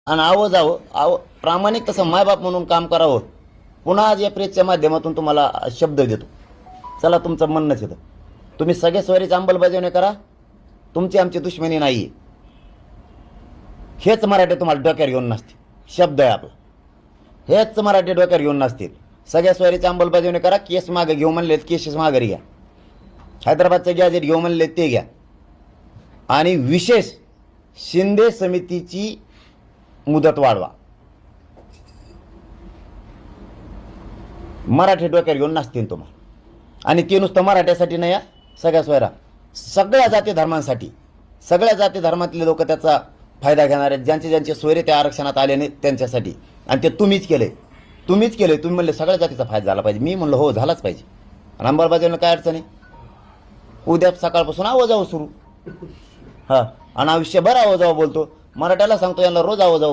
आणि प्रामाणिक तसं मायबाप म्हणून काम करावं. पुन्हा आज या प्रेसच्या माध्यमातून तुम्हाला शब्द देतो. चला, तुमचं म्हणणंच येतं. तुम्ही सगळे सोयरीची अंमलबजावणी करा. तुमची आमची दुश्मनी नाही आहे. हेच मराठी तुम्हाला डोक्यावर घेऊन नसतील. शब्द आहे आपला. हेच मराठी डोक्यावर घेऊन नसतील. सगळ्या सोयरीची अंमलबजावणी करा. केस मागे घेऊ म्हणलेत, केसेस माघारी घ्या. हैदराबादचं गॅजेट घेऊ म्हणले ते घ्या. आणि विशेष शिंदे समितीची मुदत वाढवा. मराठी डोक्यावर घेऊन नसतील तुम्हाला. आणि ते नुसतं मराठ्यासाठी नाही, सगळ्या सोयरा, सगळ्या जाती धर्मांसाठी, सगळ्या जाती धर्मातले लोक त्याचा फायदा घेणार आहेत. ज्यांचे ज्यांचे सोयरे त्या आरक्षणात आले नाहीत त्यांच्यासाठी. आणि ते तुम्हीच केले. तुम्ही म्हणले सगळ्या जातीचा फायदा झाला पाहिजे. मी म्हणलं हो, झालाच पाहिजे. आणि अंमलबजावणीला काय अडचण आहे? उद्या सकाळपासून आवाजावं सुरू. हां, आणि आयुष्यभर आवाजावं बोलतो. मराठ्याला सांगतो, यांना रोज आवाजावं